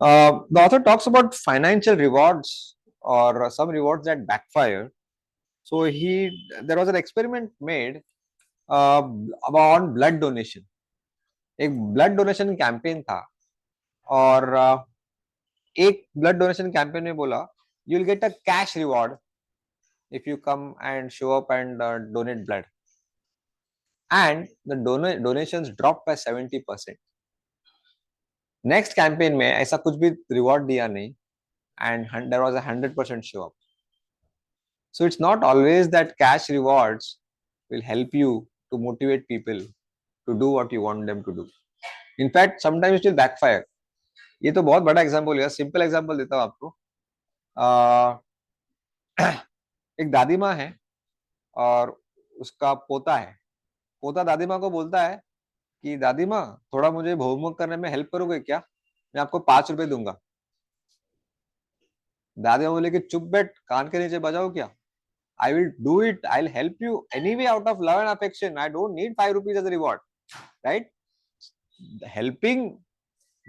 The author talks about financial rewards or some rewards that backfire. So there was an experiment made uh, on blood donation. एक blood donation campaign था और एक blood donation campaign में बोला you will get a cash reward if you come and show up and donate blood, and the donations dropped by 70%. Next campaign में ऐसा कुछ भी रिवॉर्ड दिया नहीं and there was a 100% show up. So it's not always that cash rewards will help you to motivate people to do what you want them to do. In fact, sometimes it will backfire. ये तो बहुत बड़ा example है, simple example देता हूँ आपको. एक दादी माँ है और उसका पोता है. पोता दादी माँ को बोलता है कि दादी माँ थोड़ा मुझे होमवर्क करने में हेल्प करोगे क्या, मैं आपको 5 रुपए दूंगा. दादी माँ बोले कि चुप बैठ, कान के नीचे बजाओ क्या, I will do it. I'll help you anyway out of love and affection. I don't need 5 rupees as a reward, right? Helping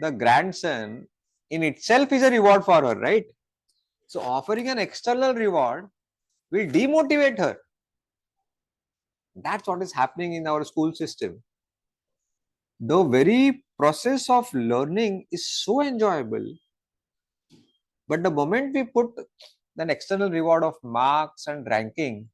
the grandson in itself is a reward for her, right? So offering an external reward will demotivate her. That's what is happening in our school system. The very process of learning is so enjoyable, but the moment we put an external reward of marks and ranking,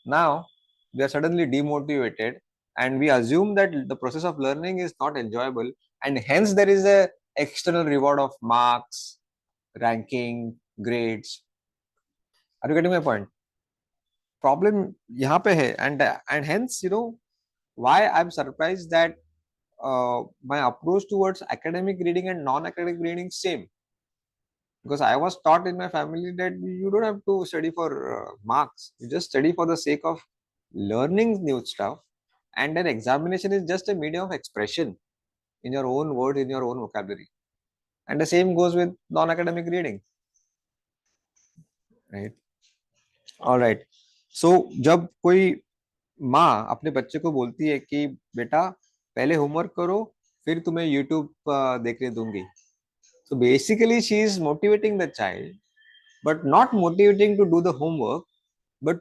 now we are suddenly demotivated and we assume that the process of learning is not enjoyable, and hence there is a external reward of marks, ranking, grades. Are you getting my point? Problem यहाँ पे है, and hence why I'm surprised that my approach towards academic reading and non-academic reading same. Because I was taught in my family that you don't have to study for marks. You just study for the sake of learning new stuff, and an examination is just a medium of expression in your own words, in your own vocabulary. And the same goes with non-academic reading, right? All right. So जब कोई माँ अपने बच्चे को बोलती है कि बेटा पहले होमवर्क करो फिर तुम्हें यूट्यूब देखने दूंगी, so basically she is motivating the child, but not motivating to do the homework, but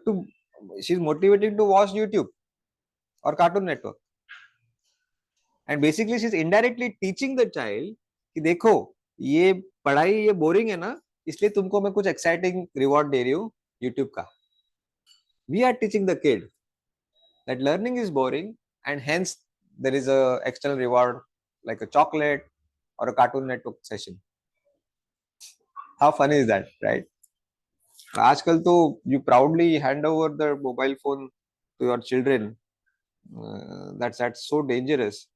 she's motivating to watch YouTube or Cartoon Network. And basically she's indirectly teaching the child कि देखो ये पढ़ाई ये boring है ना, इसलिए तुमको मैं कुछ एक्साइटिंग रिवॉर्ड दे रही हूँ यूट्यूब का. We are teaching the kid that learning is boring and hence there is a external reward like a chocolate or a Cartoon Network session. How funny is that, right? आजकल तो you proudly hand over the mobile phone to your children. That's so dangerous.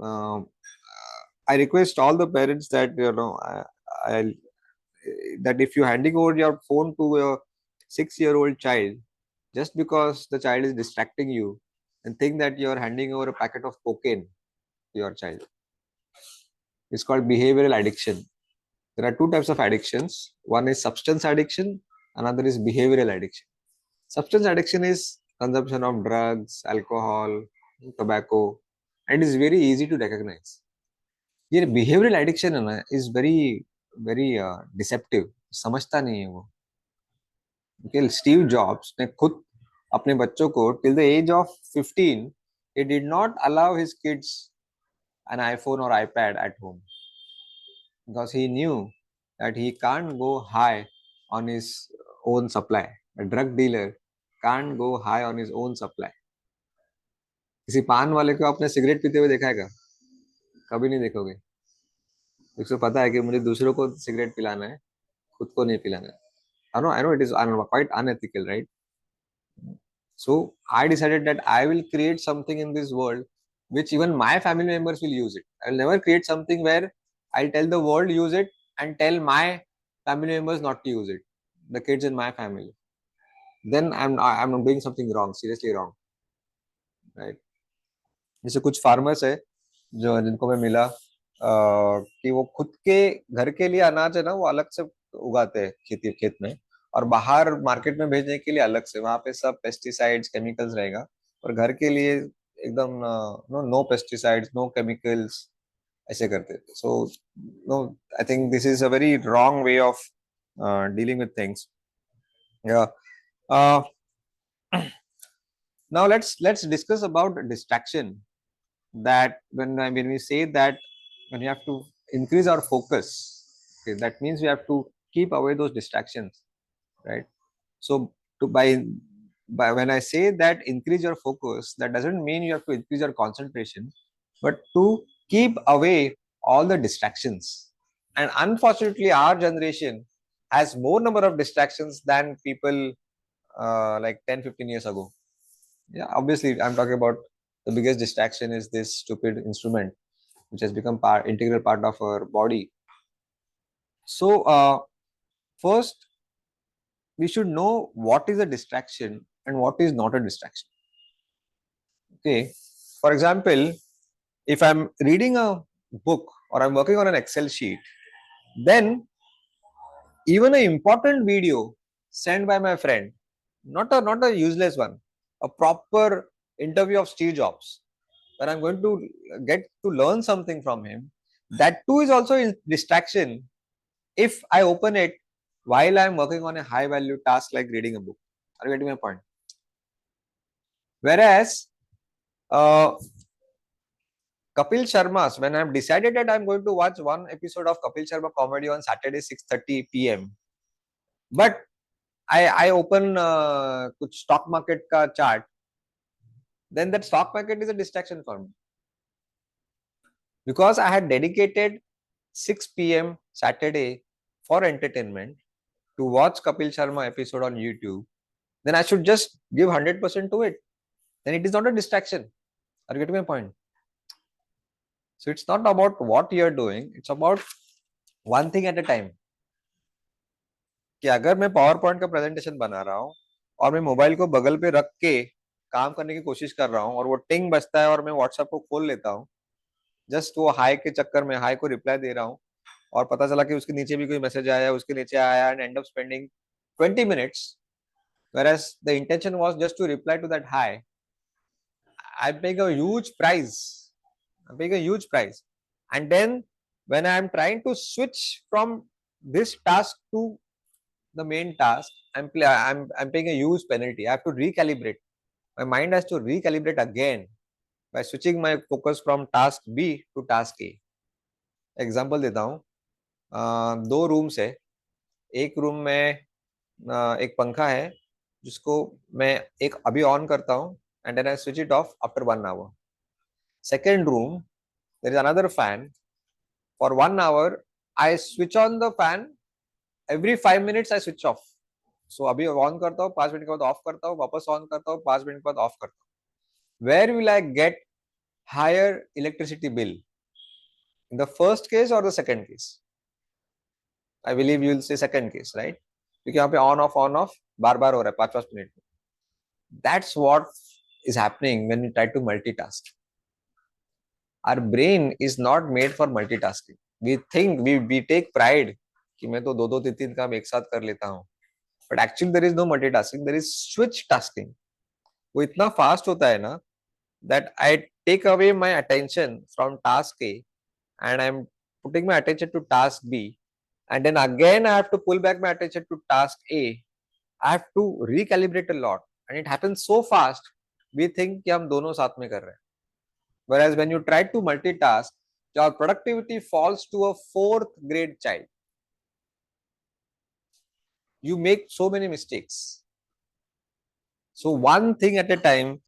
I request all the parents that I that if you're handing over your phone to a 6-year-old child just because the child is distracting you, and think that you're handing over a packet of cocaine to your child. It's called behavioral addiction. There are two types of addictions. One is substance addiction, another is behavioral addiction. Substance addiction is consumption of drugs, alcohol, tobacco, and it is very easy to recognize. ये behavioral addiction है ना is very deceptive. समझता नहीं है वो. Okay, Steve Jobs ने खुद अपने बच्चों को till the age of 15 he did not allow his kids an iPhone or iPad at home because he knew that he can't go high on his own supply. A drug dealer can't go high on his own supply. किसी पान वाले को आपने cigarette पीते हुए देखा है क्या? कभी नहीं देखोगे. उसको पता है कि मुझे दूसरों को सिगरेट पिलाना है, खुद को नहीं पिलाना है. I know it is quite unethical, right? So I decided that I will create something in this world which even my family members will use it. I will never create something where I'll tell the world use it and tell my family members not to use it. The kids in my family. Then I'm doing something wrong, seriously wrong, right? जैसे कुछ farmers है जो जिनको मैं मिला कि वो खुद के घर के लिए अनाज है ना वो अलग से उगाते हैं खेत में, और बाहर मार्केट में भेजने के लिए अलग से वहां पे सब पेस्टिसाइड्स केमिकल्स रहेगा, और घर के लिए एकदम नो पेस्टिसाइड्स नो केमिकल्स. ऐसे करते थे. So no, I think this is a very wrong way of dealing with things. Yeah. uh, Now let's discuss about distraction. That when we say that when you have to increase our focus, okay, that means we have to keep away those distractions, right? So to by when I say that increase your focus, that doesn't mean you have to increase your concentration, but to keep away all the distractions. And unfortunately, our generation has more number of distractions than people like 10-15 years ago. Yeah, obviously, I'm talking about the biggest distraction is this stupid instrument, which has become integral part of our body. So, first, we should know what is a distraction and what is not a distraction. Okay. For example, if I'm reading a book or I'm working on an Excel sheet, then even an important video sent by my friend, not a useless one, a proper interview of Steve Jobs, where I'm going to get to learn something from him, that too is also a distraction if I open it while I'm working on a high value task like reading a book. Are you getting my point? Whereas uh, Kapil Sharma's, when I've decided that I'm going to watch one episode of Kapil Sharma comedy on Saturday 6:30 p.m. But I open कुछ stock market का chart, then that stock market is a distraction for me because I had dedicated 6 p.m. Saturday for entertainment to watch Kapil Sharma episode on YouTube. Then I should just give 100% to it. Then it is not a distraction. Are you getting my point? So it's not about what you're doing, it's about one thing at a time. कि अगर मैं power point का presentation बना रहा हूँ और मैं mobile को बगल पे रख के काम करने की कोशिश कर रहा हूँ और वो टिंग बजता है और मैं व्हाट्सएप को खोल लेता हूँ, जस्ट वो हाई के चक्कर में हाई को रिप्लाई दे रहा हूँ और पता चला कि उसके नीचे भी कोई मैसेज आया, उसके नीचे आया, and end of spending 20 minutes, whereas the intention was just to reply to that hi. I'm paying a huge price. I'm paying a huge price. And then when I'm trying to switch from this task to the main task, I'm paying a huge penalty. I have to recalibrate. My mind has to recalibrate again by switching my focus from task B to task A. Example देता हूँ. दो rooms है. एक room में एक पंखा है जिसको मैं एक अभी ऑन करता हूँ and then I switch it off after 1 hour. Second room, there is another fan. For 1 hour, I switch on the fan. Every 5 minutes I switch off. So अभी ऑन करता हूँ, 5 मिनट के बाद ऑफ करता हूँ, वापस ऑन करता हूँ, 5 मिनट के बाद ऑफ करता हूँ. Where will I get higher electricity bill? In the first case or the second case? I believe you will say second case, right? क्योंकि यहाँ पे ऑन ऑफ बार बार हो रहा है 5-5 मिनट में. That's what is happening when we try to multitask. Our brain is not made for multitasking. We think we take pride कि मैं तो दो तीन तीन काम एक साथ कर लेता हूँ. But actually there is no multitasking. There is switch tasking. वो इतना fast होता है ना that I take away my attention from task A and I'm putting my attention to task B, and then again I have to pull back my attention to task A. I have to recalibrate a lot, and it happens so fast. We think कि हम दोनों साथ में कर रहे हैं. Whereas when you try to multitask, your productivity falls to a fourth grade child. You make so many mistakes. So one thing at a time,